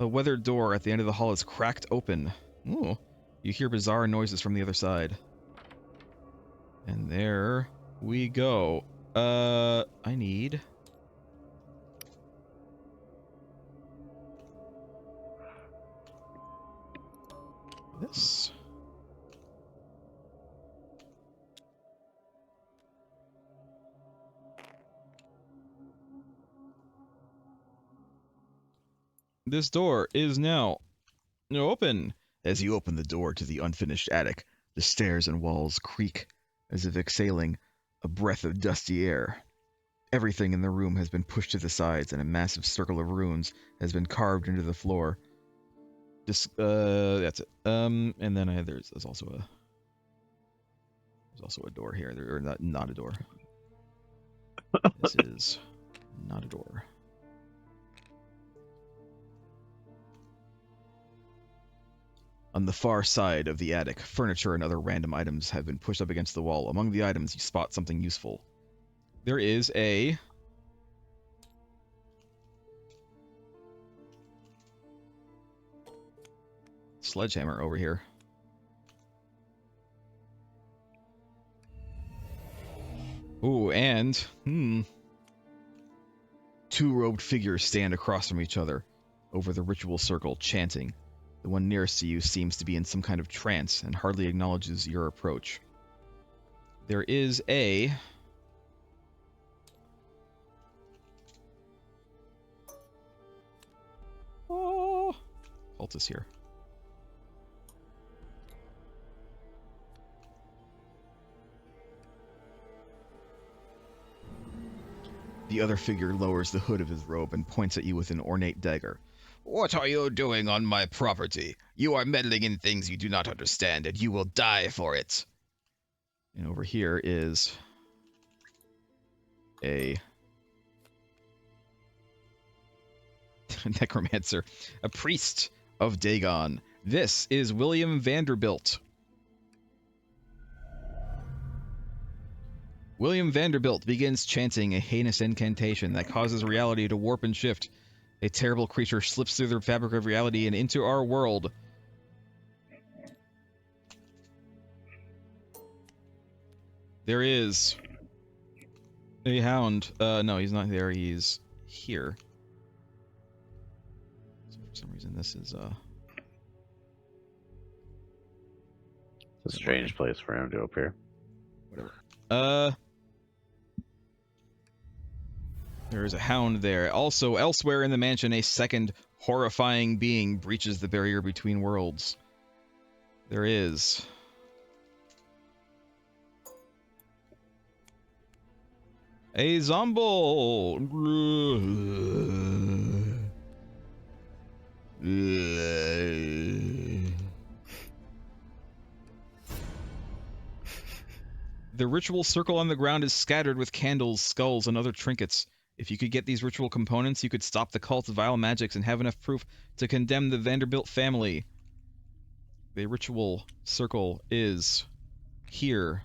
A weathered door at the end of the hall is cracked open. Ooh. You hear bizarre noises from the other side. And there we go. I need... this. This door is now open. As you open the door to the unfinished attic, the stairs and walls creak as if exhaling a breath of dusty air. Everything in the room has been pushed to the sides, and a massive circle of runes has been carved into the floor. That's it. And then there's also a door here. Or not a door. This is not a door. On the far side of the attic, furniture and other random items have been pushed up against the wall. Among the items, you spot something useful. There is a... sledgehammer over here. Ooh, and... two robed figures stand across from each other over the ritual circle, chanting. The one nearest to you seems to be in some kind of trance and hardly acknowledges your approach. There is a... oh, cultist here. The other figure lowers the hood of his robe and points at you with an ornate dagger. What are you doing on my property? You are meddling in things you do not understand, and you will die for it. And over here is a necromancer, a priest of Dagon. This is William Vanderbilt. William Vanderbilt begins chanting a heinous incantation that causes reality to warp and shift. A terrible creature slips through the fabric of reality and into our world. There is a hound. No, he's not there. He's here. So for some reason, this is It's a strange place for him to appear. Whatever. There is a hound there. Also, elsewhere in the mansion, a second horrifying being breaches the barrier between worlds. There is... a zombo! The ritual circle on the ground is scattered with candles, skulls, and other trinkets. If you could get these ritual components, you could stop the cult's vile magics and have enough proof to condemn the Vanderbilt family. The ritual circle is here.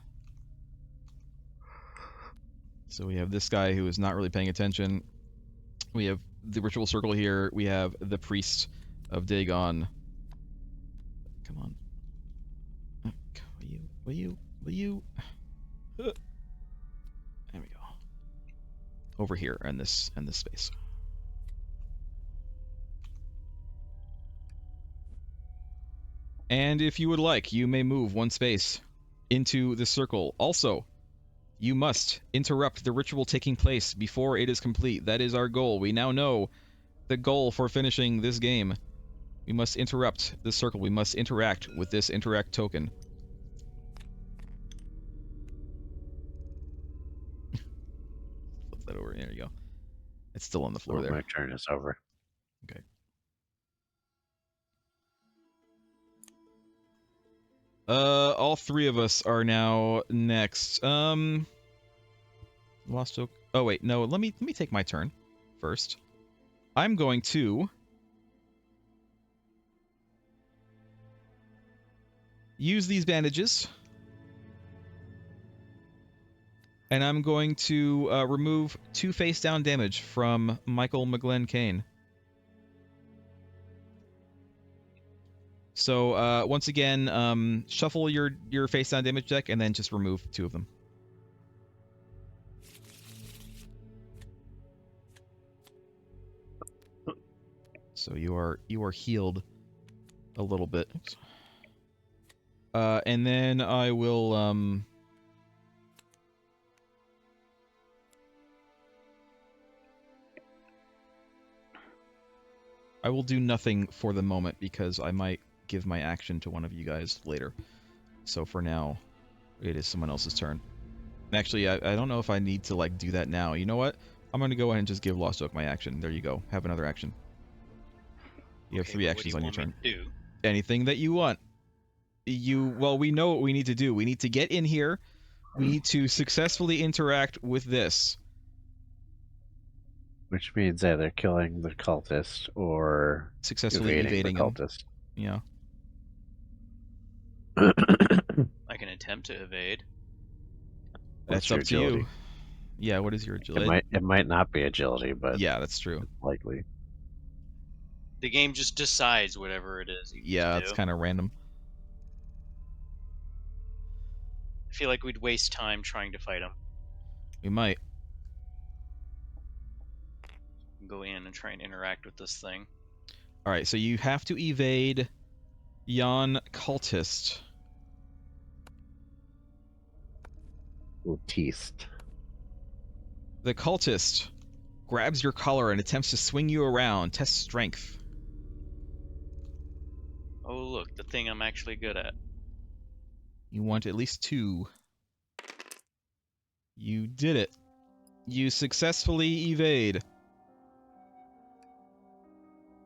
So we have this guy who is not really paying attention. We have the ritual circle here. We have the priest of Dagon. Come on. Will you? There we go. Over here in this space. And if you would like, you may move one space into the circle. Also, you must interrupt the ritual taking place before it is complete. That is our goal. We now know the goal for finishing this game. We must interrupt the circle. We must interact with this interact token. Flip that over. There you go. It's still on the floor there. My turn is over. Okay. All three of us are now next. Lost Oak. Oh wait, no. Let me take my turn first. I'm going to use these bandages, and I'm going to remove 2 face-down damage from Michael McGlenn Kane. So once again, shuffle your face down damage deck and then just remove 2 of them. So you are healed a little bit. Oops. And then I will do nothing for the moment because I might give my action to one of you guys later. So for now, it is someone else's turn. Actually, I don't know if I need to like do that now. You know what? I'm gonna go ahead and just give Lost Oak my action. There you go. Have another action. You have 3 actions on your turn. Do? Anything that you want. Well, we know what we need to do. We need to get in here. We need to successfully interact with this. Which means either killing the cultist or Successfully evading the him. cultist. Yeah. I can attempt to evade. That's up to you. Yeah, what is your agility? It might not be agility, but yeah, that's true. It's likely. The game just decides whatever it is. Yeah, it's kind of random. I feel like we'd waste time trying to fight him. We might. Go in and try and interact with this thing. Alright, so you have to evade Yon Cultist. Cultist. The Cultist grabs your collar and attempts to swing you around. Test strength. Oh look, the thing I'm actually good at. You want at least 2. You did it. You successfully evade.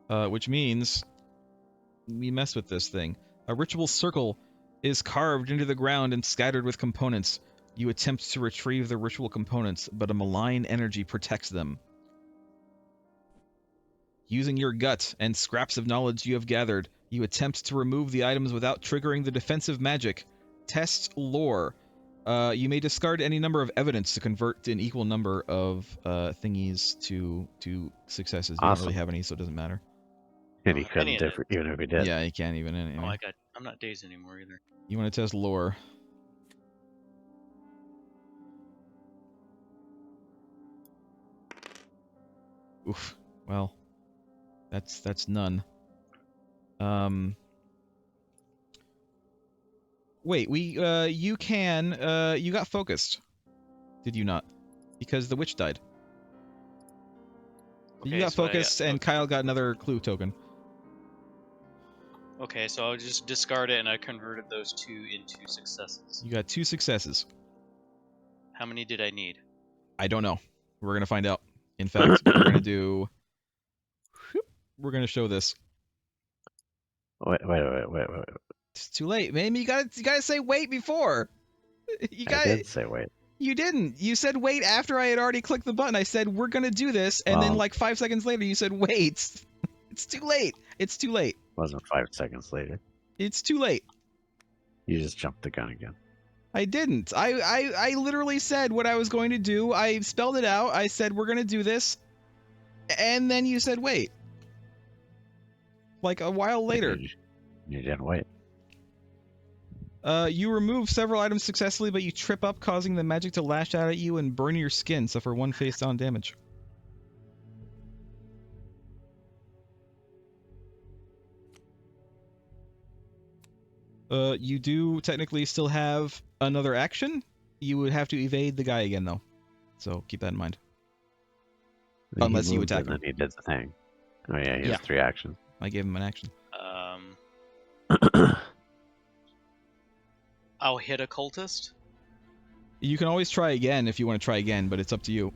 Which means we mess with this thing. A ritual circle is carved into the ground and scattered with components. You attempt to retrieve the ritual components, but a malign energy protects them. Using your gut and scraps of knowledge you have gathered, you attempt to remove the items without triggering the defensive magic. Test lore. You may discard any number of evidence to convert an equal number of thingies to successes. You don't really have any, so it doesn't matter. And he couldn't even if he did. Yeah, he can't even anyway. Oh, I'm not dazed anymore either. You want to test lore. Oof. Well, that's none. Wait, you got focused. Did you not? Because the witch died. Okay, you got focused, and Kyle got another clue token. Okay, so I'll just discard it, and I converted those 2 into successes. You got 2 successes. How many did I need? I don't know. We're gonna find out. In fact, we're gonna do... We're gonna show this. Wait. It's too late, man. You gotta say wait before. I did say wait. You didn't. You said wait after I had already clicked the button. I said we're gonna do this, and then like 5 seconds later you said wait. It's too late. It's too late. Wasn't 5 seconds later. It's too late. You just jumped the gun again. I didn't. I literally said what I was going to do. I spelled it out. I said we're gonna do this, and then you said wait. Like a while later. You didn't wait. You remove several items successfully, but you trip up, causing the magic to lash out at you and burn your skin. Suffer 1 face down damage. You do technically still have another action. You would have to evade the guy again, though. So keep that in mind. Unless you attack him. And then he did the thing. Oh yeah, he has 3 actions. I gave him an action. I'll hit a cultist. You can always try again if you want to try again, but it's up to you.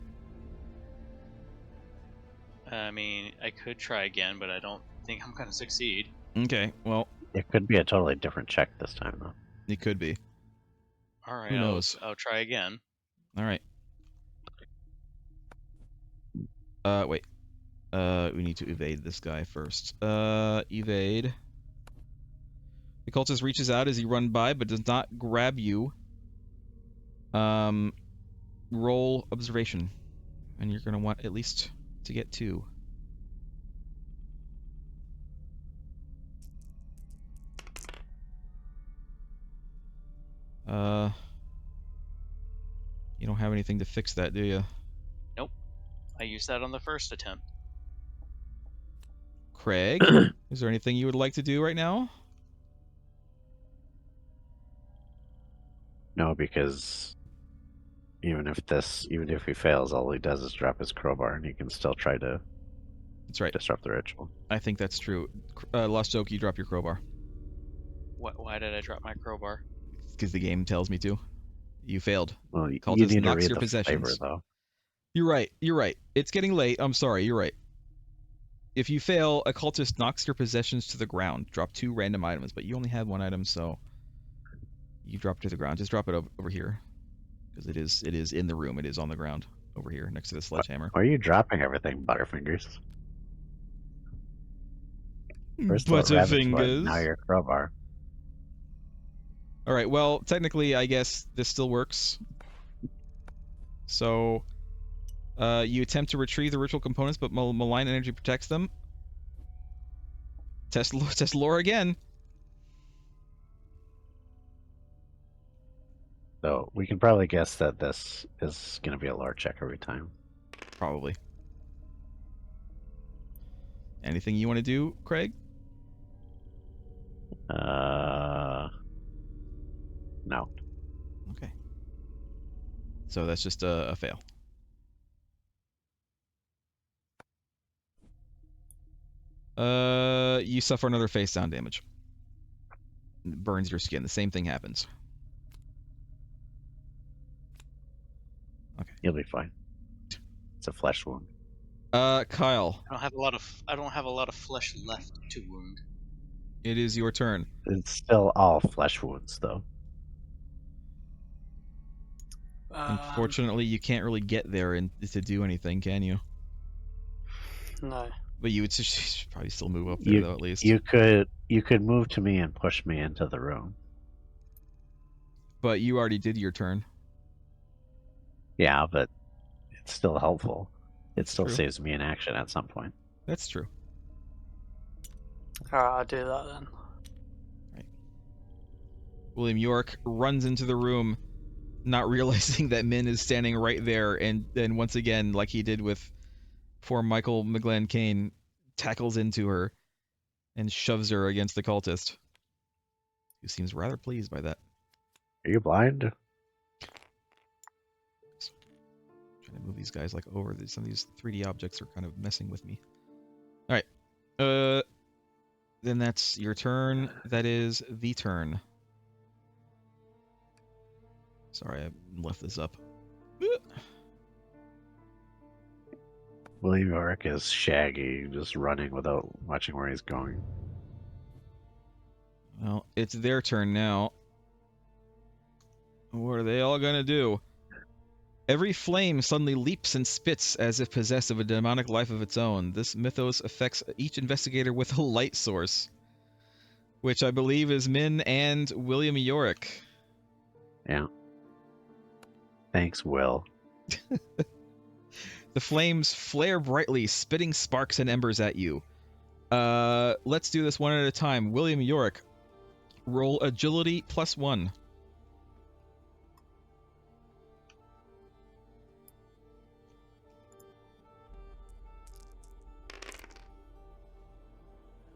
I mean, I could try again, but I don't think I'm gonna succeed. Okay, well... It could be a totally different check this time, though. It could be. Alright, Who knows? I'll try again. Alright. Wait. We need to evade this guy first. Evade. The cultist reaches out as you run by, but does not grab you. Roll observation. And you're going to want at least to get 2. have anything to fix that, do you? Nope. I used that on the first attempt. Craig, is there anything you would like to do right now? No, because even if he fails, all he does is drop his crowbar, and he can still try to That's right. disrupt the ritual. I think that's true. Lost Joke, you drop your crowbar. Why did I drop my crowbar? Because the game tells me to. You failed. Well, you Cultist need to knocks read your the possessions. flavor, though. You're right. You're right. It's getting late. I'm sorry. You're right. If you fail, a cultist knocks your possessions to the ground. Drop 2 random items, but you only had 1 item, so you drop it to the ground. Just drop it over here, because it is in the room. It is on the ground over here next to the sledgehammer. Why are you dropping everything, Butterfingers? First it was Rabbit's Foot, now your crowbar. All right. Well, technically, I guess this still works. So, you attempt to retrieve the ritual components, but malign energy protects them. Test lore again. So we can probably guess that this is going to be a lore check every time. Probably. Anything you want to do, Craig? No. Okay. So that's just a fail. You suffer another face down damage. It burns your skin. The same thing happens. Okay. You'll be fine. It's a flesh wound. Kyle. I don't have a lot of flesh left to wound. It is your turn. It's still all flesh wounds, though. Unfortunately, you can't really get there to do anything, can you? No. But you would probably still move up there, though, at least. You could move to me and push me into the room. But you already did your turn. Yeah, but it's still helpful. It still True. saves me in action at some point. That's true. Alright, I'll do that then. Right. William York runs into the room, not realizing that Min is standing right there, and then once again, like he did with poor Michael McGlenn Kane, tackles into her and shoves her against the cultist, who seems rather pleased by that. Are you blind? Trying to move these guys like over. Some of these 3D objects are kind of messing with me. All right. Then that's your turn. That is the turn. Sorry, I left this up. William York is shaggy, just running without watching where he's going. Well, it's their turn now. What are they all gonna do? Every flame suddenly leaps and spits as if possessed of a demonic life of its own. This mythos affects each investigator with a light source, which I believe is Min and William Yorick. Yeah. Thanks, Will. The flames flare brightly, spitting sparks and embers at you. Let's do this one at a time. William Yorick, roll agility +1.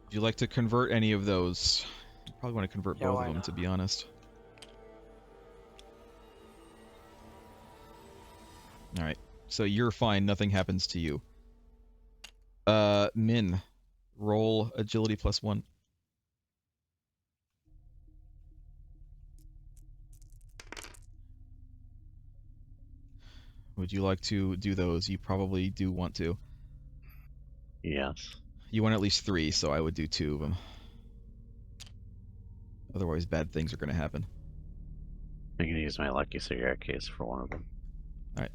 Would you like to convert any of those? You probably want to convert both of them, to be honest. Alright, so you're fine, nothing happens to you. Min, roll agility +1. Would you like to do those? You probably do want to. Yes. You want at least 3, so I would do 2 of them. Otherwise, bad things are going to happen. I'm going to use my lucky cigarette case for one of them. Alright.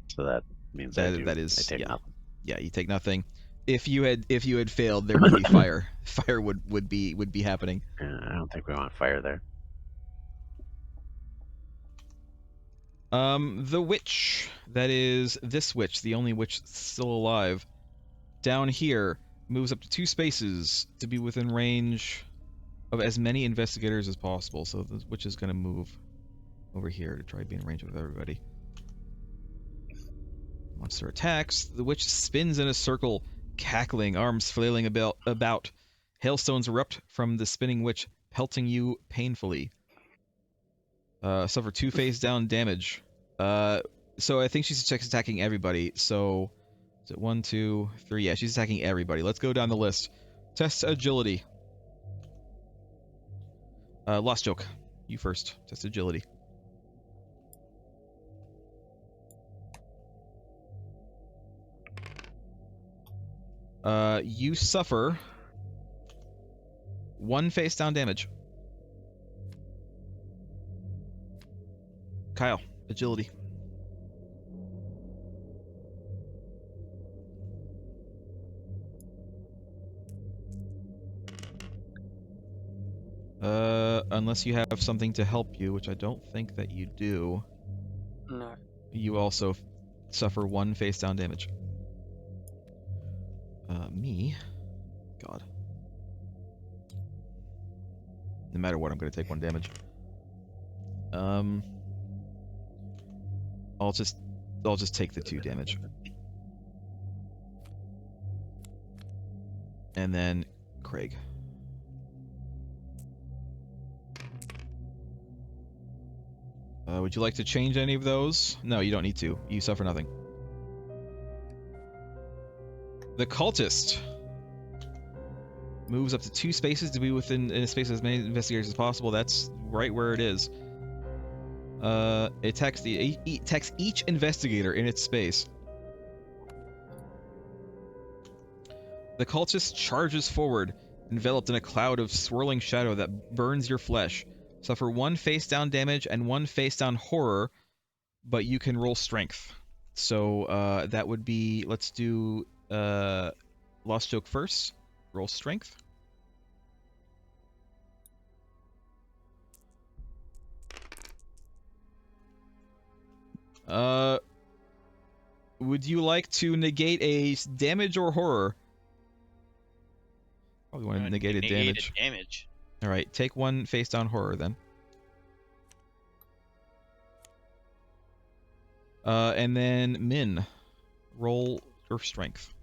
So that means That I take yeah. nothing. Yeah, you take nothing. If you had failed, there would be fire. Fire would be happening. I don't think we want fire there. The witch. That is this witch, the only witch still alive. Down here, moves up to 2 spaces to be within range of as many investigators as possible. So the witch is going to move over here to try to be in range of everybody. Monster attacks. The witch spins in a circle, cackling, arms flailing about. Hailstones erupt from the spinning witch, pelting you painfully. Suffer 2 face down damage. So I think she's attacking everybody. So, is it 1, 2, 3? Yeah, she's attacking everybody. Let's go down the list. Test agility. Lost joke. You first. Test agility. You suffer 1 face down damage. Kyle, agility. Unless you have something to help you, which I don't think that you do. No. You also suffer 1 face down damage. Me? God. No matter what, I'm gonna take 1 damage. I'll just take the 2 damage. And then Craig. Would you like to change any of those? No, you don't need to. You suffer nothing. The cultist moves up to 2 spaces to be within a space of as many investigators as possible. That's right where it is. It attacks each investigator in its space. The cultist charges forward, enveloped in a cloud of swirling shadow that burns your flesh. Suffer 1 face down damage and 1 face down horror, but you can roll strength. So that would be, let's do Lost Joke first. Roll strength. Would you like to negate a damage or horror? Probably want to negate a damage. All right, take 1 face down horror then. And then Min, roll your strength.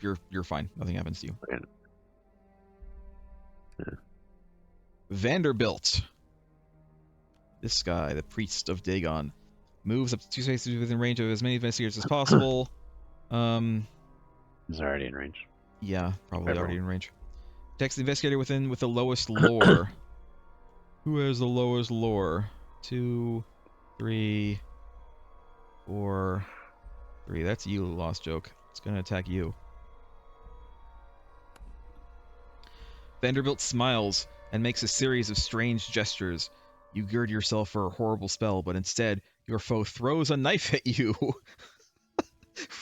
You're fine. Nothing happens to you. Okay. Yeah. Vanderbilt. This guy, the priest of Dagon, moves up to 2 spaces within range of as many investigators as possible. He's already in range. Yeah, probably Everyone. already in range. Attacks the investigator within with the lowest lore. Who has the lowest lore? 2, 3, 4, 3. That's you, Lost Joke. It's gonna attack you. Vanderbilt smiles and makes a series of strange gestures. You gird yourself for a horrible spell, but instead, your foe throws a knife at you.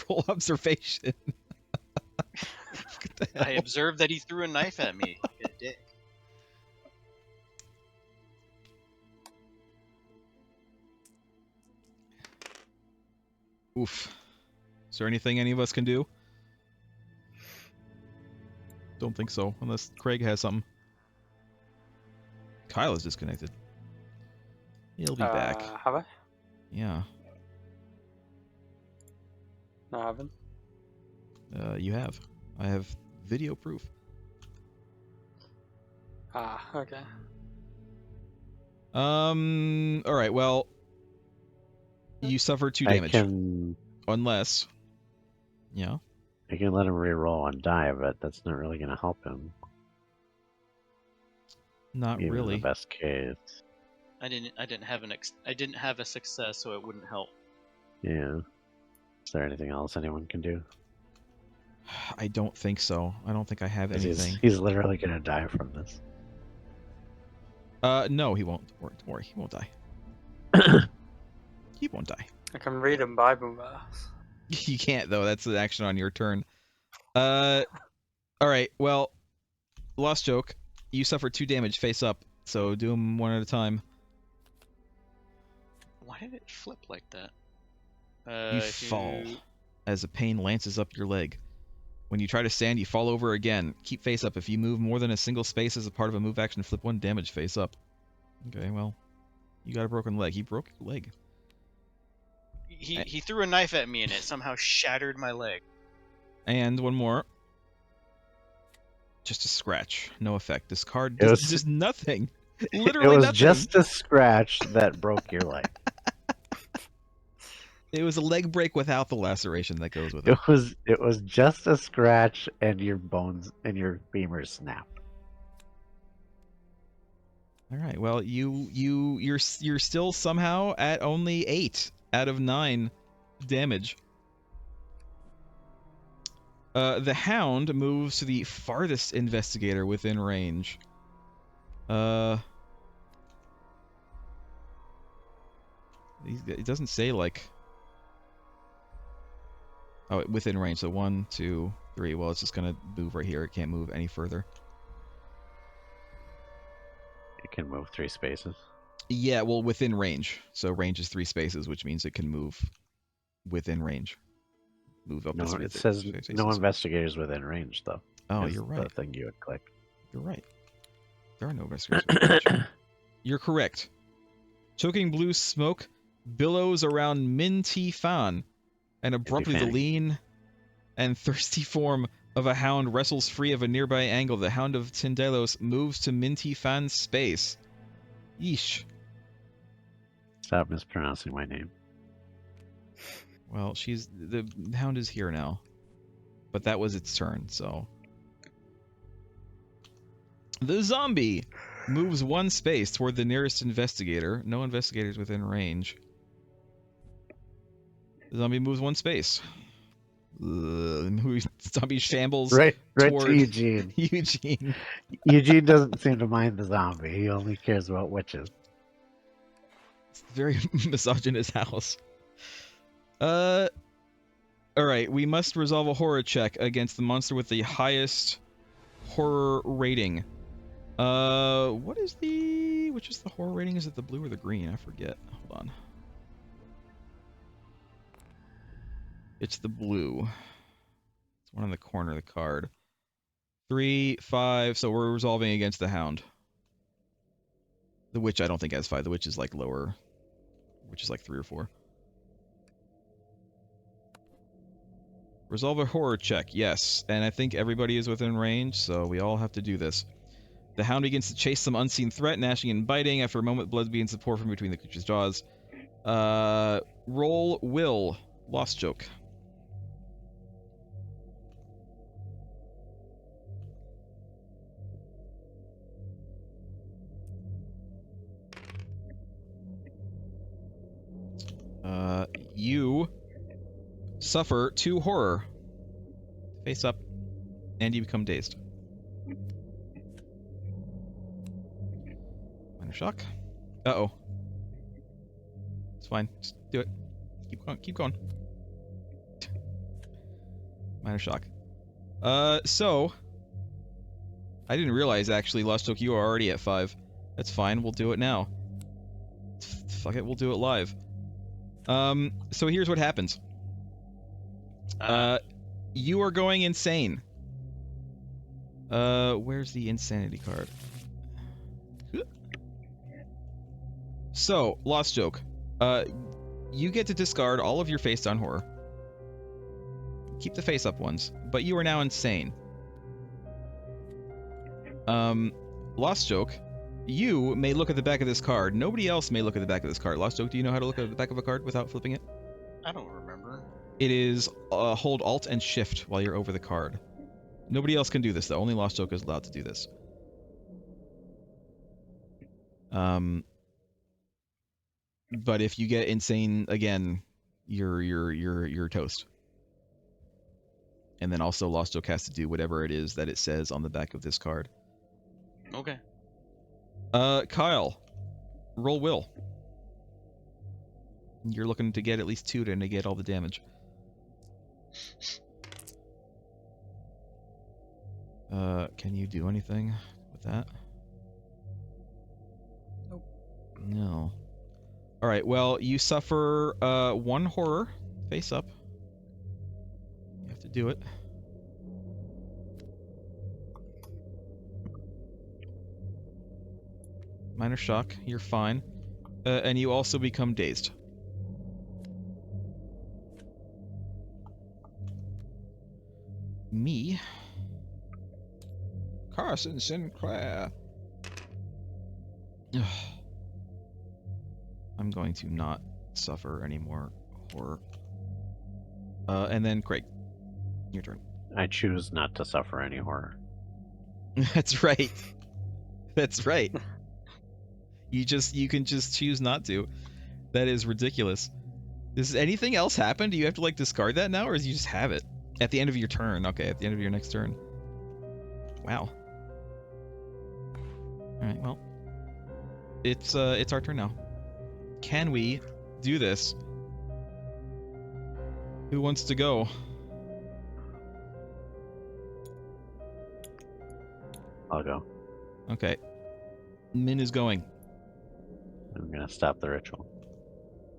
Roll observation. What the hell? I observed that he threw a knife at me. Like a dick. Oof. Is there anything any of us can do? Don't think so, unless Craig has something. Kyle is disconnected. He'll be back. Have I? Yeah. No, I haven't. You have. I have video proof. Okay. Alright, well... You suffer 2 damage. Unless... Yeah. I can let him reroll and die, but that's not really going to help him. Not Even really. in the best case. I didn't have a success, so it wouldn't help. Yeah. Is there anything else anyone can do? I don't think so. I don't think I have 'Cause anything. He's literally going to die from this. No, he won't. Don't worry, he won't die. He won't die. I can read a Bible verse. You can't, though. That's an action on your turn. Alright, well... Lost Joke. You suffer 2 damage face up, so do them 1 at a time. Why did it flip like that? You fall as a pain lances up your leg. When you try to stand, you fall over again. Keep face up. If you move more than a single space as a part of a move action, flip 1 damage face up. Okay, well, you got a broken leg. He broke your leg. He threw a knife at me and it somehow shattered my leg. And one more. Just a scratch. No effect. Discard. It was- Just nothing. It Literally was nothing. just a scratch that broke your leg. It was a leg break without the laceration that goes with it. It was just a scratch, and your bones and your femurs snapped. All right. Well, you're still somehow at only 8 out of 9 damage. The Hound moves to the farthest investigator within range. It doesn't say like. Oh, within range. So 1, 2, 3. Well, it's just gonna move right here. It can't move any further. It can move 3 spaces. Yeah, well, within range. So range is 3 spaces, which means it can move within range. Move up. No, to it 3 says spaces. no investigators within range, though. Oh, is you're right. The thing you would click. You're right. There are no investigators within range. You're correct. Choking blue smoke billows around Min Ti Fan, and abruptly the Fan. lean and thirsty form of a hound wrestles free of a nearby angle. The Hound of Tindelos moves to Min Ti Fan's space. Yeesh. Stop mispronouncing my name. Well, the Hound is here now, but that was its turn, so. The zombie moves 1 space toward the nearest investigator. No investigators within range. The zombie moves 1 space. Zombie shambles Right toward to Eugene. Eugene. Eugene doesn't seem to mind the zombie. He only cares about witches. It's a very misogynist house. Alright, we must resolve a horror check against the monster with the highest horror rating. Which is the horror rating? Is it the blue or the green? I forget. Hold on. It's the blue. It's one in the corner of the card. 3, 5, so we're resolving against the Hound. The Witch I don't think has 5. The Witch is like lower. Which is like 3 or 4. Resolve a horror check, yes. And I think everybody is within range, so we all have to do this. The Hound begins to chase some unseen threat, gnashing and biting. After a moment, blood begins to pour from between the creature's jaws. Roll will. Lost joke. You suffer 2 horror. Face up, and you become dazed. Minor shock. Uh-oh. It's fine. Just do it. Keep going. Keep going. Minor shock. So I didn't realize actually, Lost Joke, you are already at 5. That's fine. We'll do it now. Fuck it. We'll do it live. So here's what happens. You are going insane. Where's the insanity card? So, Lost Joke. You get to discard all of your face down horror. Keep the face up ones, but you are now insane. Lost Joke. You may look at the back of this card. Nobody else may look at the back of this card. Lost Joke, do you know how to look at the back of a card without flipping it? I don't remember. It is hold Alt and Shift while you're over the card. Nobody else can do this, though. Only Lost Joke is allowed to do this. But if you get insane again, you're toast. And then also Lost Joke has to do whatever it is that it says on the back of this card. Okay. Kyle, roll will. You're looking to get at least 2 to negate all the damage. Can you do anything with that? Nope. No. Alright, well, you suffer 1 horror. Face up. You have to do it. Minor shock. You're fine. And you also become dazed. Me. Carson Sinclair. I'm going to not suffer any more horror. And then Craig, your turn. I choose not to suffer any horror. That's right. That's right. You can just choose not to. That is ridiculous. Does anything else happen? Do you have to like discard that now, or do you just have it at the end of your turn? Okay, at the end of your next turn. Wow. All right. Well, it's our turn now. Can we do this? Who wants to go? I'll go. Okay. Min is going. I'm gonna stop the ritual.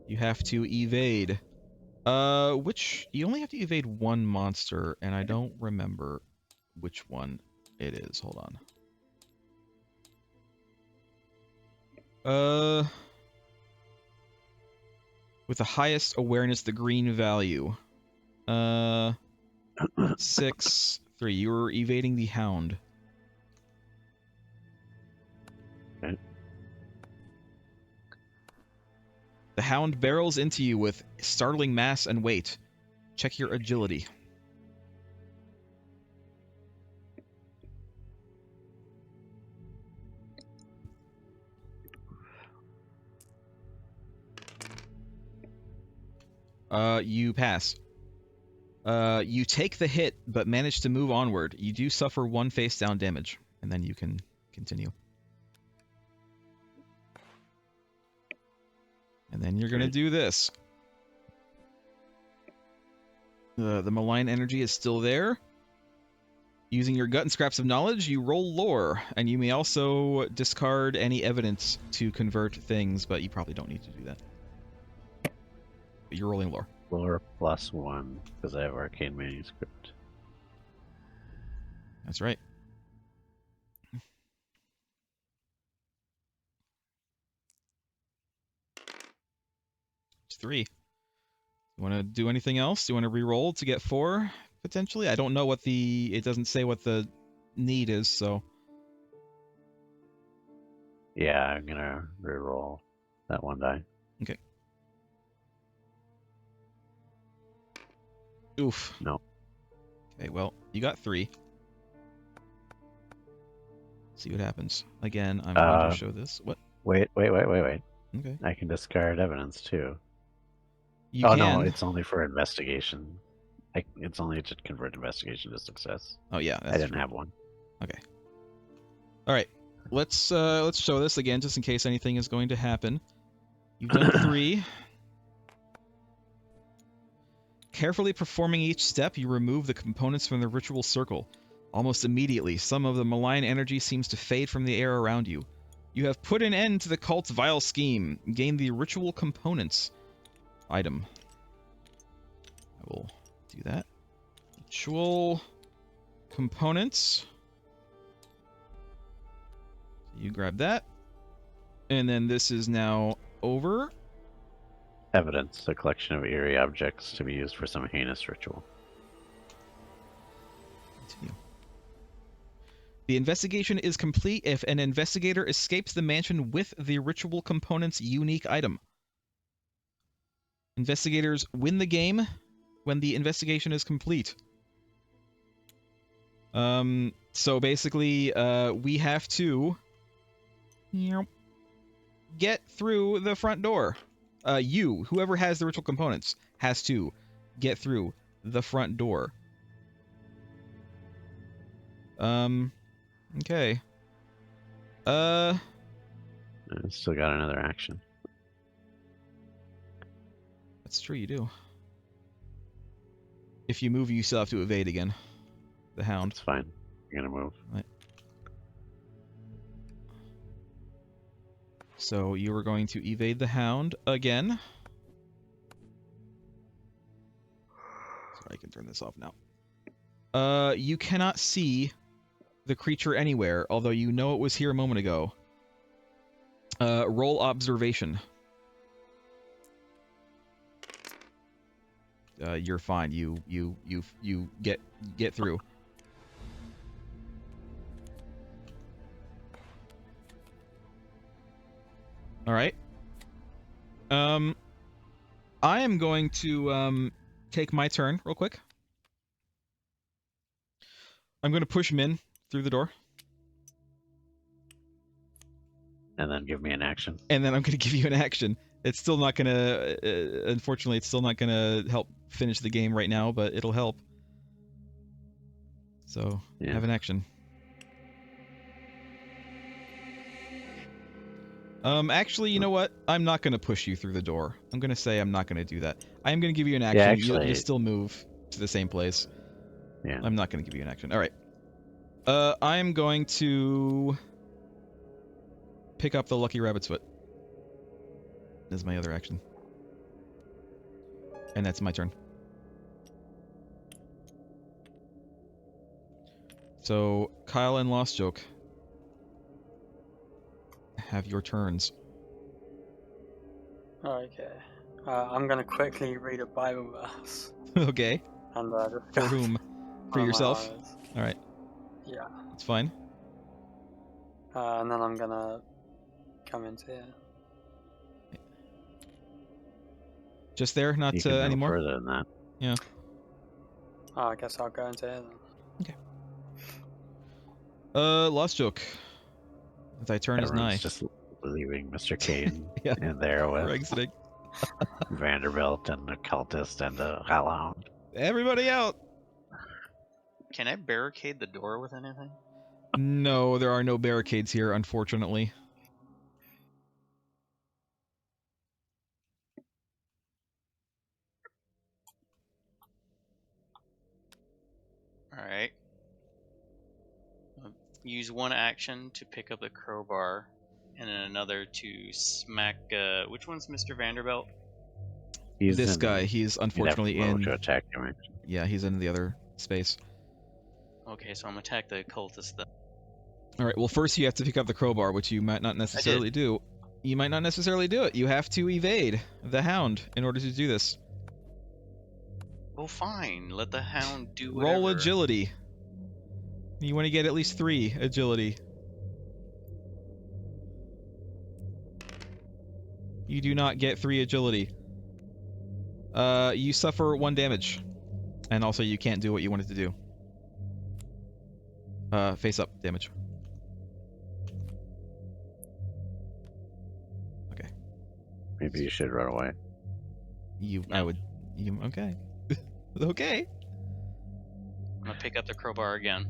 You have to evade. Which you only have to evade one monster, and I don't remember which one it is. Hold on. With the highest awareness, the green value. 6, 3. You're evading the hound. Okay. The hound barrels into you with startling mass and weight. Check your agility. You pass. You take the hit, but manage to move onward. You do suffer 1 face down damage, and then you can continue. And then you're gonna do this. The malign energy is still there. Using your gut and scraps of knowledge, you roll lore, and you may also discard any evidence to convert things, but you probably don't need to do that. But you're rolling lore. Lore +1, because I have Arcane Manuscript. That's right. It's 3. You want to do anything else? Do you want to re-roll to get 4, potentially? I don't know what the... It doesn't say what the need is, so... Yeah, I'm gonna reroll that 1 die. Okay. Oof. No. Okay, well, you got 3. See what happens. Again, I'm going to show this. What? Wait. Okay. I can discard evidence too. You oh can. no, it's only for investigation. It's only to convert investigation to success. Oh yeah, I didn't have one. Okay. All right. Let's show this again, just in case anything is going to happen. You've done 3. Carefully performing each step, you remove the components from the ritual circle. Almost immediately, some of the malign energy seems to fade from the air around you. You have put an end to the cult's vile scheme. Gain the ritual components item. I will do that. Ritual components. You grab that. And then this is now over. Evidence, a collection of eerie objects to be used for some heinous ritual. Continue. The investigation is complete if an investigator escapes the mansion with the ritual component's unique item. Investigators win the game when the investigation is complete. So basically, we have to get through the front door. Whoever has the ritual components, has to get through the front door. Okay. I still got another action. That's true, you do. If you move, you still have to evade again. The hound. It's fine. I'm gonna move. Right. So you are going to evade the hound again. Sorry, I can turn this off now. You cannot see the creature anywhere, although you know it was here a moment ago. Roll observation. You're fine. You get through. All right. I am going to take my turn real quick. I'm going to push Min through the door. And then give me an action. And then I'm going to give you an action. It's still not going to... unfortunately, it's still not going to help finish the game right now, but it'll help. So, Yeah. have an action. Actually, you know what? I'm not going to push you through the door. I'm going to say I'm not going to do that. I am going to give you an action. Yeah, You actually... still move to the same place. Yeah. I'm not going to give you an action. All right. I am going to pick up the Lucky Rabbit's Foot. As my other action. And that's my turn. So, Kyle and Lost Joke. Have your turns. Okay. I'm gonna quickly read a Bible verse. Okay. And just For whom? For yourself? Alright. Yeah. It's fine. And then I'm gonna come into here. Just there? Not You can go anymore? further than that. Yeah. Oh, I guess I'll go into here then. Okay. Lost Joke. Thy turn is Everyone's nigh. just leaving Mr. Kane Yeah. in there We're with exiting. Vanderbilt and the cultist and the hellhound. Everybody out! Can I barricade the door with anything? No, there are no barricades here, unfortunately. Alright. Use one action to pick up the crowbar, and then another to smack. Which one's Mr. Vanderbilt? He's This in, guy, he's unfortunately you'd have to move in... to attack him. Yeah, he's in the other space. Okay, so I'm gonna attack the cultist then. Alright, well first you have to pick up the crowbar, which you might not necessarily do. You might not necessarily do it. You have to evade the hound in order to do this. Well, fine. Let the hound do whatever. Roll agility. You want to get at least 3 agility. You do not get 3 agility. You suffer 1 damage. And also you can't do what you wanted to do. Face up damage. Okay. Maybe you should run away. Okay. Okay. I'm gonna pick up the crowbar again.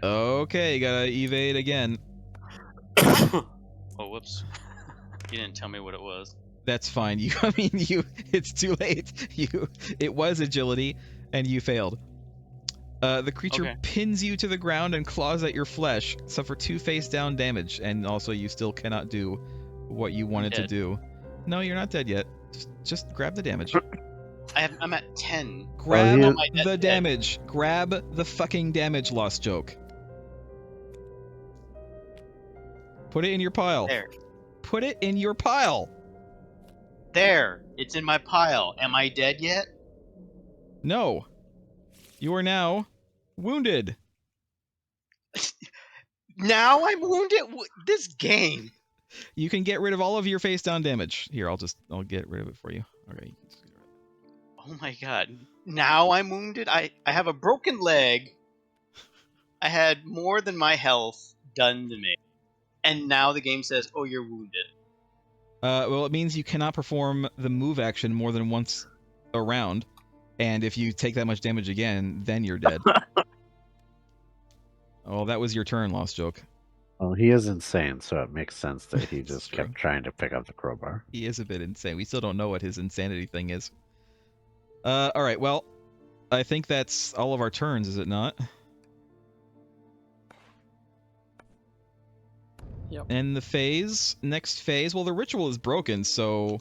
Okay, you gotta evade again. Oh, whoops. You didn't tell me what it was. That's fine. It's too late. It was agility, and you failed. The creature pins you to the ground and claws at your flesh. Suffer 2 face down damage, and also you still cannot do what you wanted to do. No, you're not dead yet. Just grab the damage. I'm at 10. Grab Oh, the damage. Grab the fucking damage, Lost Joke. Put it in your pile. There. Put it in your pile. There. It's in my pile. Am I dead yet? No. You are now wounded. Now I'm wounded? This game. You can get rid of all of your face down damage. Here, I'll get rid of it for you. Okay. Oh my god. Now I'm wounded? I have a broken leg. I had more than my health done to me. And now the game says, oh, you're wounded. Well, it means you cannot perform the move action more than once a round. And if you take that much damage again, then you're dead. Oh, that was your turn, Lost Joke. Well, he is insane, so it makes sense that he just true. kept trying to pick up the crowbar. He is a bit insane. We still don't know what his insanity thing is. Alright, well, I think that's all of our turns, is it not? Yep. And the next phase, well, the ritual is broken, so...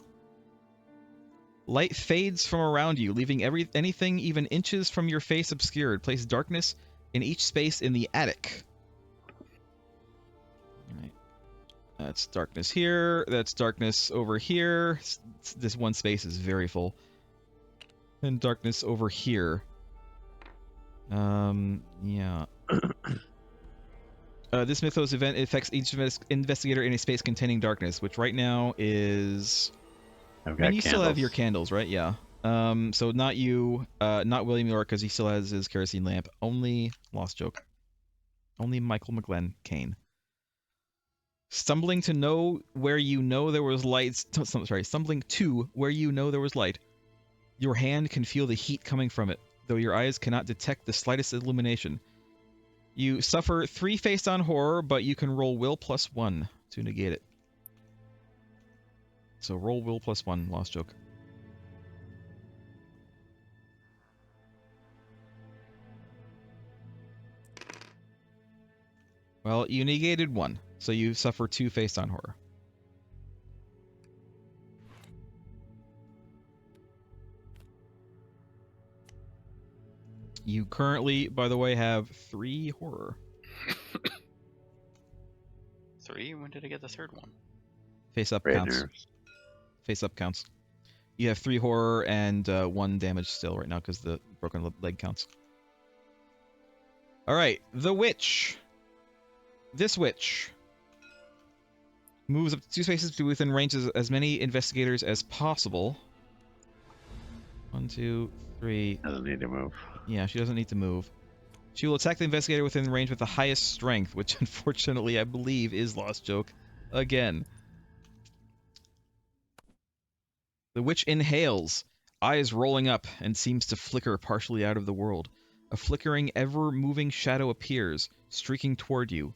Light fades from around you, leaving anything even inches from your face obscured. Place darkness in each space in the attic. Alright. That's darkness here. That's darkness over here. This one space is very full. And darkness over here. Yeah. This Mythos event affects each investigator in a space containing darkness, which right now is... I've I got mean, you still have candles. your candles, right? Yeah. So not you, not William York, because he still has his kerosene lamp. Only Lost Joke. Only Michael McGlenn Kane. Stumbling to know where you know there was light. Sorry, stumbling to where you know there was light. Your hand can feel the heat coming from it, though your eyes cannot detect the slightest illumination. You suffer 3 face-down horror, but you can roll will +1 to negate it. So roll will +1, Lost Joke. Well, you negated 1, so you suffer 2 face-down horror. You currently, by the way, have 3 horror. 3? When did I get the third one? Face up Red counts. nerves. Face up counts. You have 3 horror and 1 damage still right now because the broken leg counts. Alright, the witch. This witch moves up to 2 spaces to within range of as many investigators as possible. 1, 2, 3. Doesn't need to move. Yeah, she doesn't need to move. She will attack the investigator within range with the highest strength, which unfortunately I believe is Lost Joke again. The witch inhales, eyes rolling up, and seems to flicker partially out of the world. A flickering, ever-moving shadow appears, streaking toward you.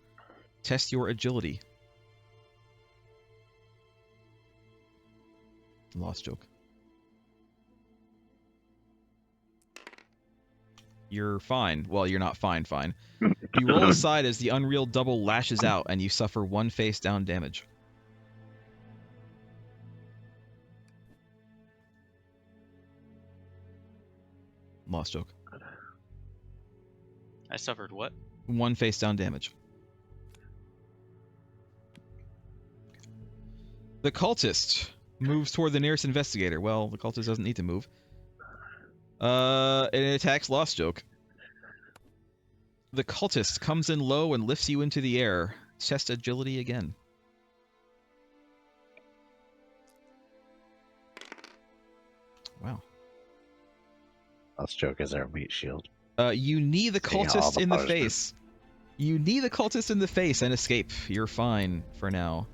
Test your agility. Lost Joke. You're fine. Well, you're not fine. You roll aside as the unreal double lashes out, and you suffer 1 face-down damage. Lost Joke. I suffered what? 1 face-down damage. The cultist moves toward the nearest investigator. Well, the cultist doesn't need to move. It attacks Lost Joke. The cultist comes in low and lifts you into the air. Test agility again. Wow. Lost Joke is our meat shield. You knee the Taking all cultist the in the punishment. face. You knee the cultist in the face and escape. You're fine for now.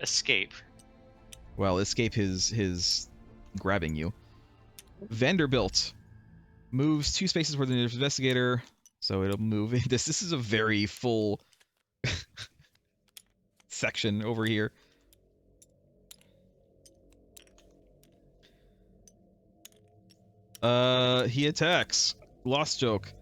Escape. Well, escape his grabbing you. Vanderbilt moves 2 spaces toward the nearest investigator, so it'll move. This is a very full section over here. He attacks. Lost Joke.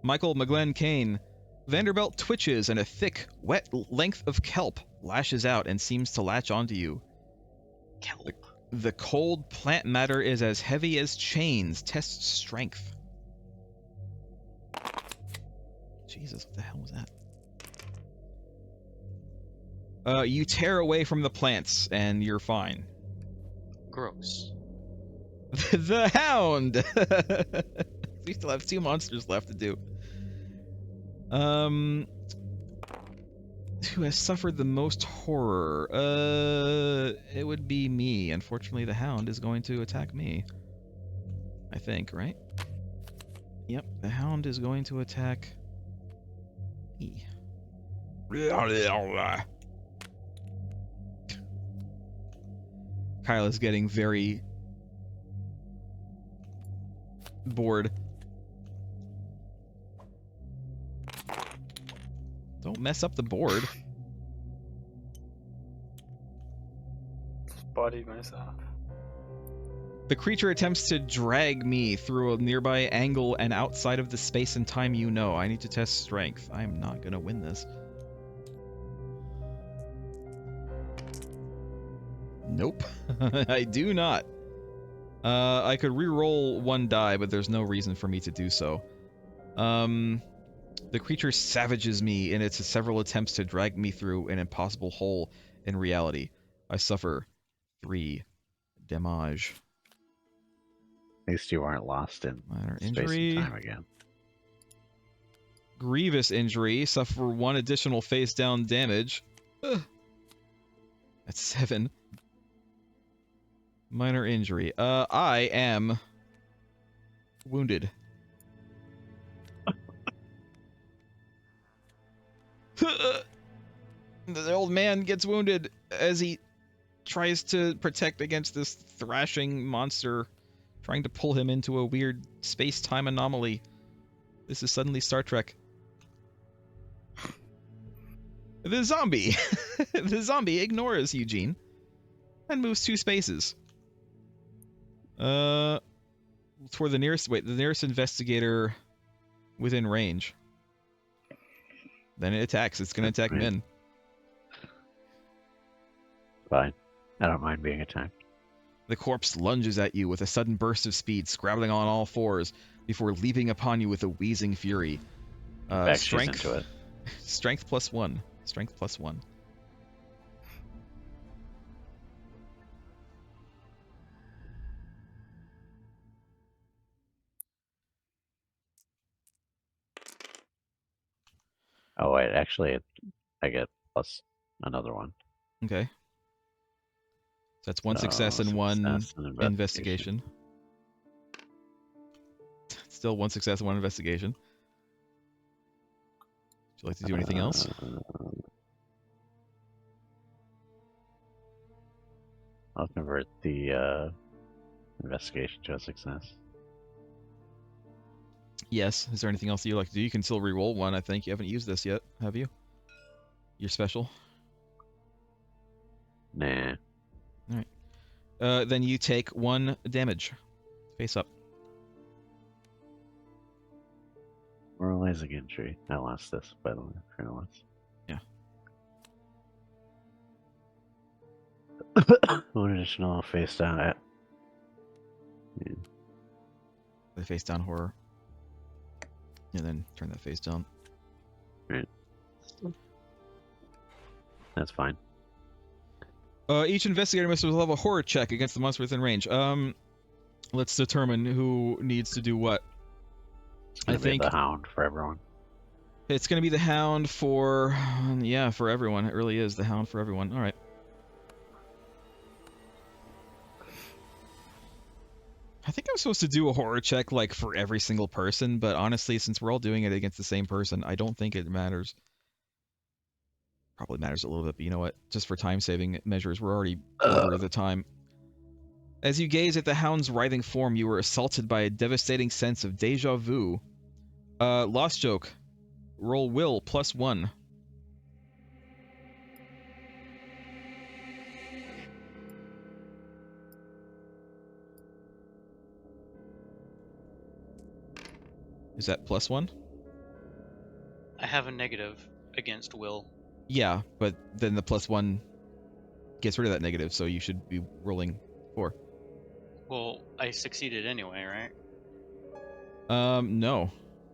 Michael McGlenn Kane. Vanderbilt twitches and a thick, wet length of kelp lashes out and seems to latch onto you. Kelp. The cold plant matter is as heavy as chains. Test strength. Jesus, what the hell was that? You tear away from the plants, and you're fine. Gross. The Hound! We still have 2 monsters left to do. Who has suffered the most horror? It would be me. Unfortunately, the Hound is going to attack me. I think, right? Yep, the Hound is going to attack me. Kyle is getting very bored. Don't mess up the board. Just bodied myself. The creature attempts to drag me through a nearby angle and outside of the space and time you know. I need to test strength. I am not gonna win this. Nope. I do not. I could re-roll 1 die, but there's no reason for me to do so. The creature savages me in its several attempts to drag me through an impossible hole in reality. I suffer 3 damage. At least you weren't lost in Minor space and injury. time again. Grievous injury. Suffer 1 additional face down damage. Ugh. That's 7. Minor injury. I am wounded. The old man gets wounded as he tries to protect against this thrashing monster trying to pull him into a weird space-time anomaly. This is suddenly Star Trek. The zombie! The zombie ignores Eugene and moves 2 spaces. For the nearest... Wait, the nearest investigator within range. Then it attacks. It's going to attack Right. Min. Fine. I don't mind being attacked. The corpse lunges at you with a sudden burst of speed, scrabbling on all 4s before leaping upon you with a wheezing fury. In fact, she's Strength, into it. strength +1. Strength +1. Oh wait, actually, I get plus another one. Okay. So that's 1 So, success and 1 success and investigation. Still 1 success and 1 investigation. Would you like to do anything else? I'll convert the investigation to a success. Yes. Is there anything else you'd like to do? You can still re-roll 1, I think. You haven't used this yet, have you? You're special. Nah. Then you take 1 damage. Face up. Moralizing injury. I lost this, by the way, for once. Yeah. 1 additional face down at. The face down horror. And then turn that face down. That's fine. Each investigator must level a horror check against the monster within range. Let's determine who needs to do what. It's gonna I be think the hound for everyone. it's going to be the hound for... Yeah, for everyone. It really is the hound for everyone. Alright. I think I'm supposed to do a horror check, like, for every single person, but honestly, since we're all doing it against the same person, I don't think it matters. Probably matters a little bit, but you know what? Just for time-saving measures, we're already over the time. As you gaze at the hound's writhing form, you were assaulted by a devastating sense of deja vu. Lost joke. Roll will +1. Is that +1? I have a negative against will. Yeah, but then the +1 gets rid of that negative, so you should be rolling 4. Well, I succeeded anyway, right? No.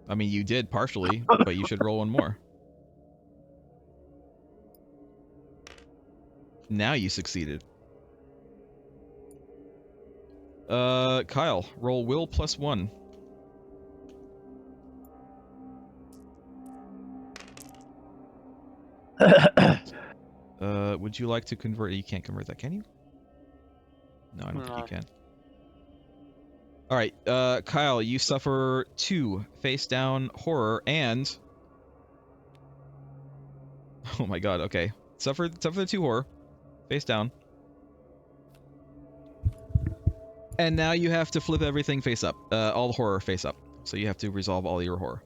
I mean, you did partially, but you should roll 1 more. Now you succeeded. Kyle, roll will +1. Would you like to convert? You can't convert that, can you? No, I don't think you No. can. All right, Kyle, you suffer 2 face down horror and... Oh my god, okay. Suffer the 2 horror. Face down. And now you have to flip everything face up. All the horror face up. So you have to resolve all your horror.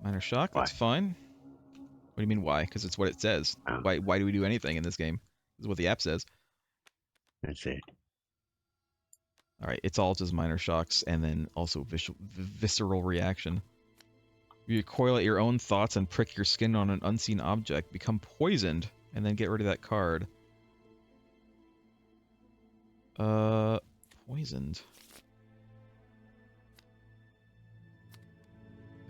Minor shock, Why? that's fine. What do you mean why? Because it's what it says. Oh. Why do we do anything in this game? This is what the app says. I see. Alright, it's all just minor shocks and then also visceral reaction. You recoil at your own thoughts and prick your skin on an unseen object, become poisoned, and then get rid of that card. Poisoned.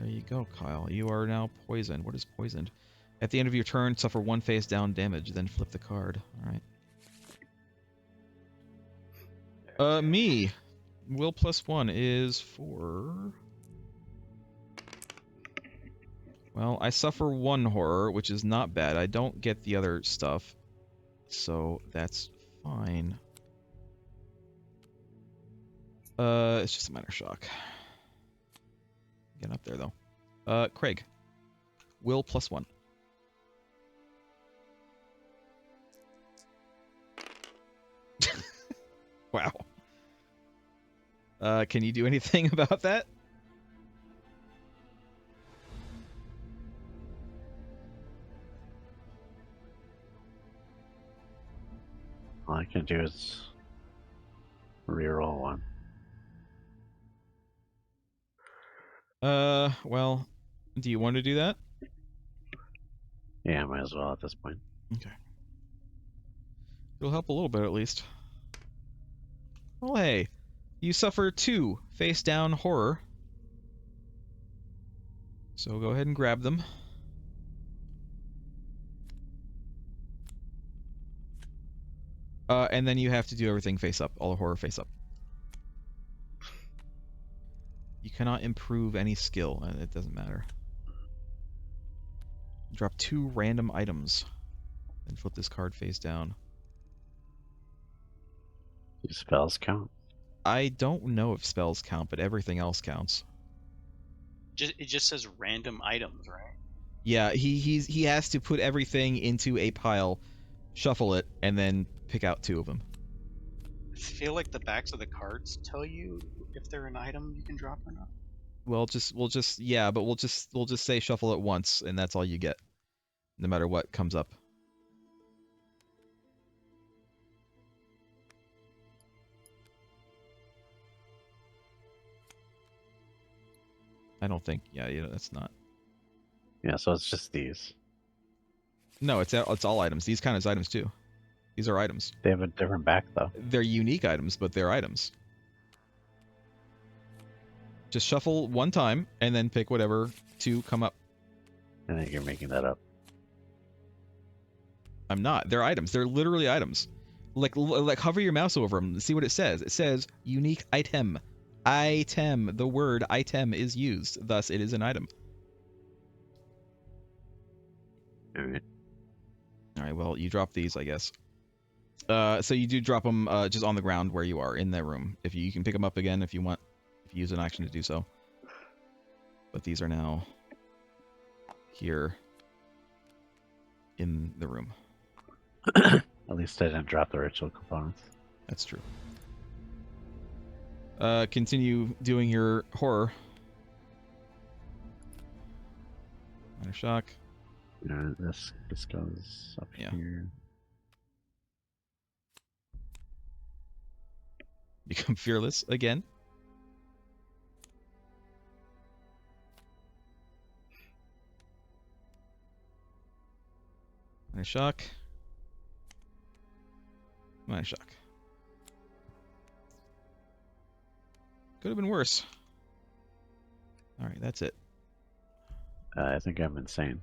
There you go, Kyle. You are now poisoned. What is poisoned? At the end of your turn, suffer 1 face down damage, then flip the card. Alright. Me. Will +1 is for... Well, I suffer 1 horror, which is not bad. I don't get the other stuff, so that's fine. It's just a minor shock. Get up there, though. Craig. Will +1. Wow. Can you do anything about that? All I can do is reroll 1. Well, do you want to do that? Yeah, might as well at this point. Okay. It'll help a little bit, at least. Oh, hey. You suffer 2 face down horror. So go ahead and grab them. And then you have to do everything face up. All the horror face up. You cannot improve any skill, and it doesn't matter. Drop 2 random items. Then flip this card face down. Do spells count? I don't know if spells count, but everything else counts. It just says random items, right? Yeah, he has to put everything into a pile, shuffle it, and then pick out 2 of them. I feel like the backs of the cards tell you if they're an item you can drop or not. We'll just say shuffle it once, and that's all you get, no matter what comes up. I don't think. Yeah, that's not. Yeah, so it's just these. No, it's all items. These kind of items too. These are items. They have a different back though. They're unique items, but they're items. Just shuffle 1 time and then pick whatever 2 come up. I think you're making that up. I'm not. They're items. They're literally items. Like hover your mouse over them and see what it says. It says unique item. Item. The word item is used. Thus, it is an item. Alright. Alright, well, you drop these, I guess. So you do drop them just on the ground where you are in that room. If you can pick them up again if you want. If you use an action to do so. But these are now here in the room. At least I didn't drop the ritual components. That's true. Continue doing your horror. Minor shock. This goes up here. Become fearless again. Minor shock. Minor shock. Could have been worse. Alright, that's it. I think I'm insane.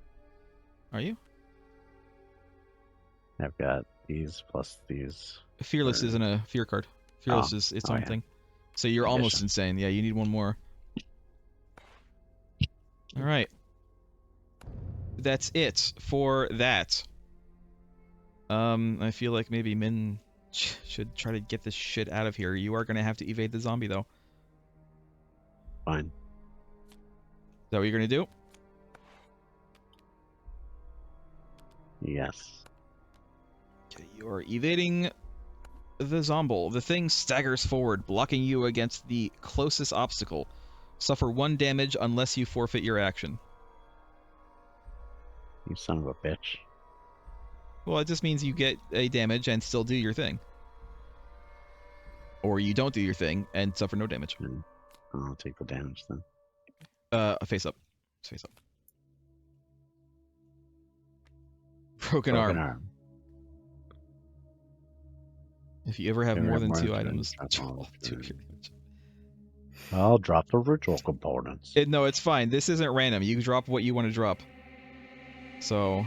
Are you? I've got these plus these. Fearless isn't a fear card. Fearless is its own thing. So you're almost insane. Yeah, you need 1 more. Alright. That's it for that. I feel like maybe Min should try to get this shit out of here. You are going to have to evade the zombie, though. Fine. Is that what you're going to do? Yes. Okay, you are evading the zombie. The thing staggers forward, blocking you against the closest obstacle. Suffer 1 damage unless you forfeit your action. You son of a bitch. Well, it just means you get a damage and still do your thing. Or you don't do your thing and suffer no damage. I'll take the damage then. Face up. Face up. Broken arm. If you ever have more than 2 items, drop 2 of your damage. I'll drop the ritual components. No, it's fine. This isn't random. You drop what you want to drop. So...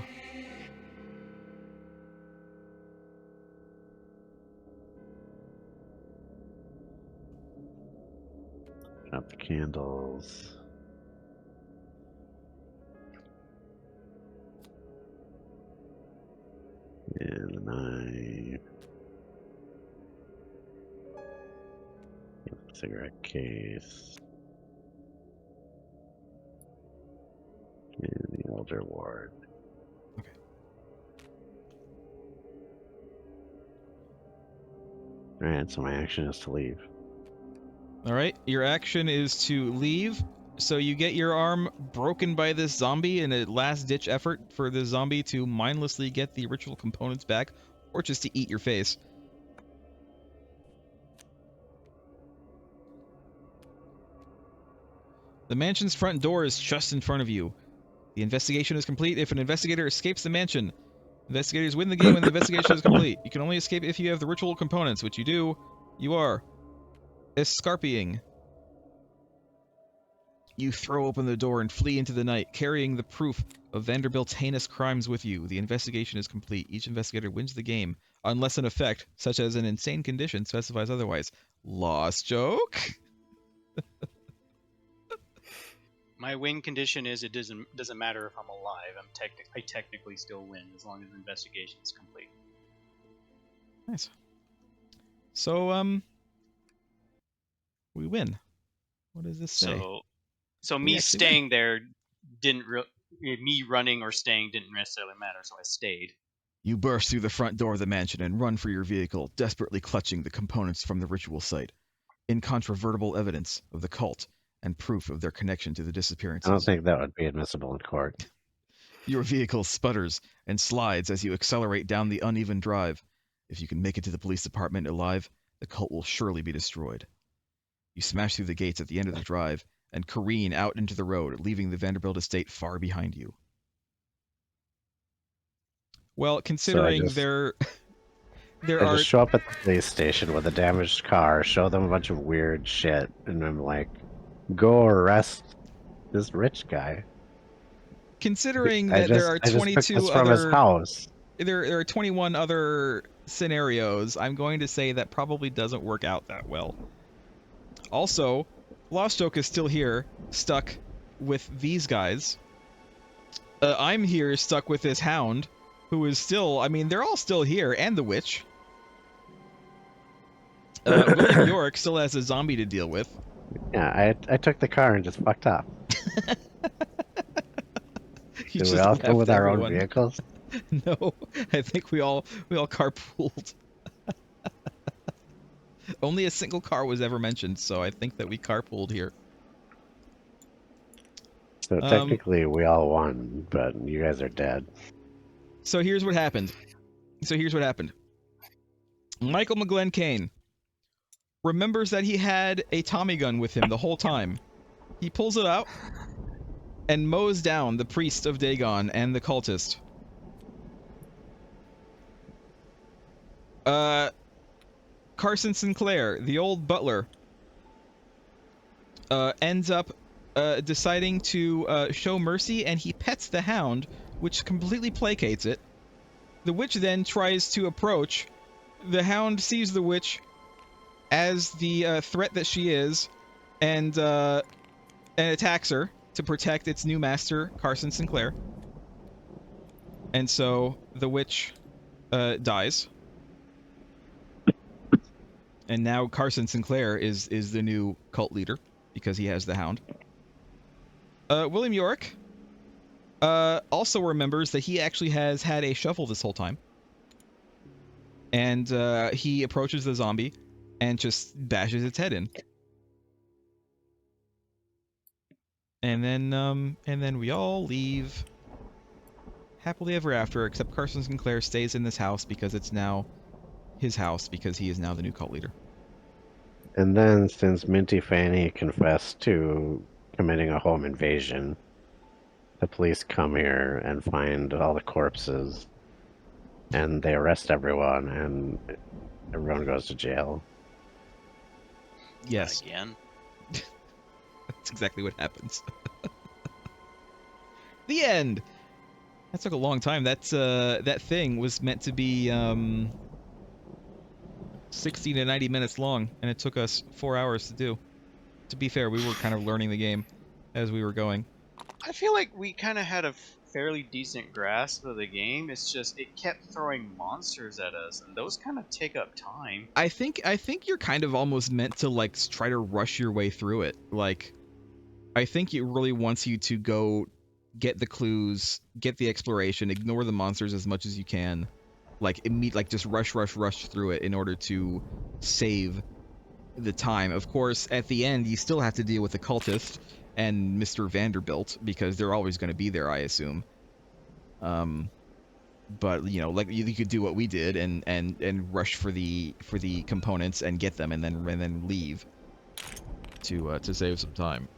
Drop the candles. And the knife. Cigarette case. And the Elder Ward. Okay. Alright, so my action is to leave. Alright, your action is to leave. So you get your arm broken by this zombie in a last-ditch effort for the zombie to mindlessly get the ritual components back, or just to eat your face. The mansion's front door is just in front of you. The investigation is complete if an investigator escapes the mansion. Investigators win the game when the investigation is complete. You can only escape if you have the ritual components, which you do. You are escarping. You throw open the door and flee into the night, carrying the proof of Vanderbilt's heinous crimes with you. The investigation is complete. Each investigator wins the game, unless an effect, such as an insane condition, specifies otherwise. Lost joke? My win condition is it doesn't matter if I'm alive. I technically still win as long as the investigation is complete. Nice. So, we win. What does this say? So We me actually staying there me running or staying didn't necessarily matter, so I stayed. You burst through the front door of the mansion and run for your vehicle, desperately clutching the components from the ritual site. Incontrovertible evidence of the cult and proof of their connection to the disappearances. I don't think that would be admissible in court. Your vehicle sputters and slides as you accelerate down the uneven drive. If you can make it to the police department alive, the cult will surely be destroyed. You smash through the gates at the end of the drive and careen out into the road, leaving the Vanderbilt estate far behind you. Well, considering there I are... just show up at the police station with a damaged car, show them a bunch of weird shit, and I'm like, go arrest this rich guy. Considering that there are 22 from his house. There are 21 other scenarios, I'm going to say that probably doesn't work out that well. Also, Lost Joke is still here, stuck with these guys. I'm here, stuck with this hound, who is still... I mean, they're all still here, and the witch. William York still has a zombie to deal with. Yeah, I took the car and just fucked up. Did we all go with our own vehicles? No, I think we all carpooled. Only a single car was ever mentioned, so I think that we carpooled here. So technically we all won, but you guys are dead. So here's what happened. Michael McGlenn Kane remembers that he had a Tommy gun with him the whole time. He pulls it out and mows down the priest of Dagon and the cultist. Carson Sinclair, the old butler, ends up deciding to show mercy, and he pets the hound, which completely placates it. The witch then tries to approach. The hound sees the witch as the threat that she is, and attacks her to protect its new master, Carson Sinclair. And so the witch dies. And now Carson Sinclair is the new cult leader because he has the hound. William York also remembers that he actually has had a shovel this whole time. And he approaches the zombie and just bashes its head in. And then we all leave happily ever after, except Carson Sinclair stays in this house because it's now his house because he is now the new cult leader. And then, since Minty Fanny confessed to committing a home invasion, the police come here and find all the corpses, and they arrest everyone, and everyone goes to jail. Yes. Again. That's exactly what happens. The end. That took a long time. That thing was meant to be 60 to 90 minutes long, and it took us 4 hours to do. To be fair, we were kind of learning the game as we were going. I feel like we kind of had a fairly decent grasp of the game. It's just it kept throwing monsters at us, and those kind of take up time. I think you're kind of almost meant to like try to rush your way through it. Like, I think it really wants you to go get the clues, get the exploration, ignore the monsters as much as you can. Like just rush through it in order to save the time. Of course, at the end, you still have to deal with the cultist and Mr. Vanderbilt because they're always going to be there, I assume. But you know, like you could do what we did and rush for the components and get them and then leave to save some time.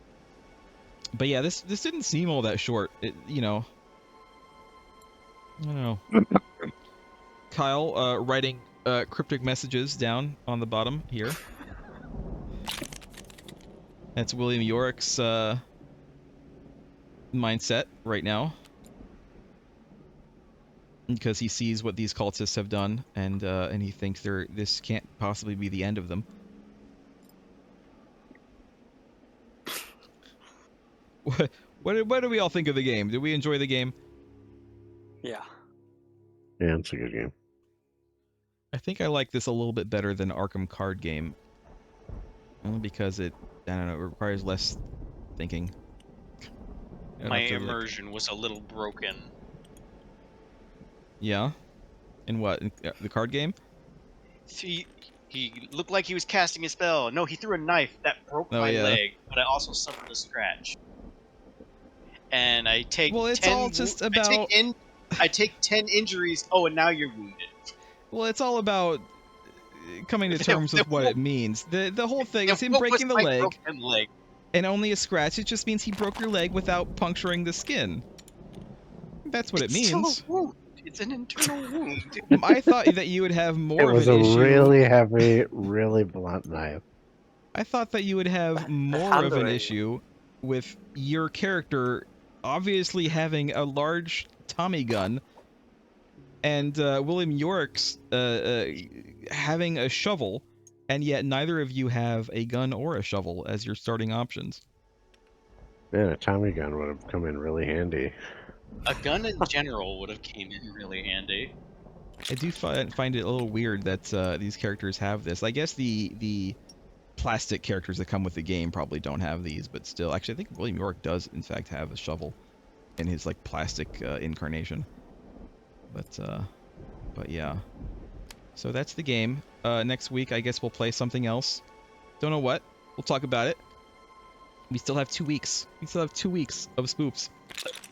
But yeah, this didn't seem all that short. You know, I don't know. Kyle writing cryptic messages down on the bottom here. That's William Yorick's mindset right now, because he sees what these cultists have done, and he thinks this can't possibly be the end of them. What do we all think of the game? Did we enjoy the game? Yeah. Yeah, it's a good game. I think I like this a little bit better than Arkham card game, only because I don't know, it requires less thinking. My immersion was a little broken. Yeah? In what? In the card game? He looked like he was casting a spell. No, he threw a knife that broke my leg, but I also suffered a scratch. And I take well, it's 10 all just about. I take 10 injuries. Oh, and now you're wounded. Well, it's all about coming to terms with what it means. The whole thing is him breaking the leg, and only a scratch. It just means he broke your leg without puncturing the skin. That's what it means. Still a wound. It's an internal wound. I thought that you would have more of an issue. It was a really heavy, really blunt knife. I thought that you would have more of an issue with your character obviously having a large Tommy gun and William Yorick's having a shovel, and yet neither of you have a gun or a shovel as your starting options. Man, a Tommy gun would have come in really handy. A gun in general would have came in really handy. I do find it a little weird that these characters have this. I guess the plastic characters that come with the game probably don't have these, but still, actually, I think William Yorick does in fact have a shovel in his like plastic incarnation. But yeah. So that's the game. Next week, I guess we'll play something else. Don't know what. We'll talk about it. We still have 2 weeks. We still have 2 weeks of spoops.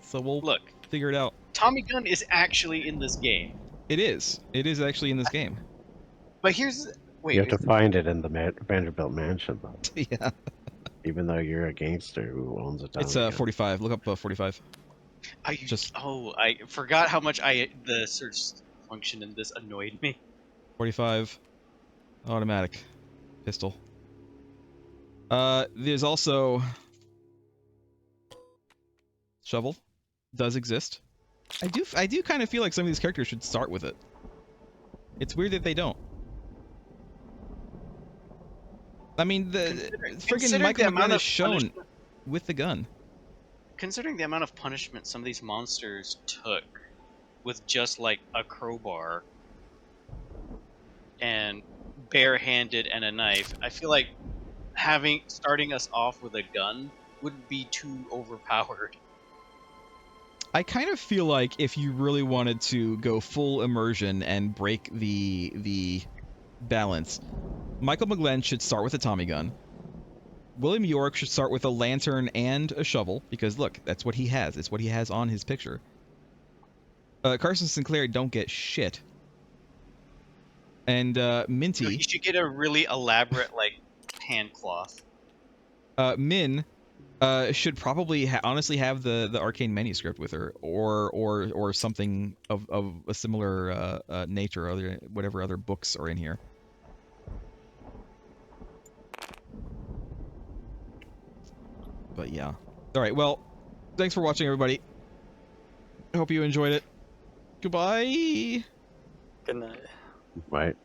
So we'll figure it out. Tommy gun is actually in this game. It is. It is actually in this game. But here's... Wait. You have to find it in the Vanderbilt mansion, though. Yeah. Even though you're a gangster who owns a Tommy It's gun. 45. Look up 45. I forgot how much the search function in this annoyed me. 45. Automatic. Pistol. There's also... Shovel. Does exist. I do kind of feel like some of these characters should start with it. It's weird that they don't. I mean, the friggin' Michael McGlenn is shown with the gun. Considering the amount of punishment some of these monsters took with just like a crowbar and barehanded and a knife, I feel like starting us off with a gun would be too overpowered. I kind of feel like if you really wanted to go full immersion and break the balance, Michael McGlenn should start with a Tommy gun. William Yorick should start with a lantern and a shovel, because look, that's what he has. It's what he has on his picture. Carson Sinclair don't get shit. And Minty... You should get a really elaborate, like, hand cloth. Min should probably honestly have the arcane manuscript with her, or something of a similar nature, whatever other books are in here. But yeah. All right. Well, thanks for watching, everybody. I hope you enjoyed it. Goodbye. Good night. Right.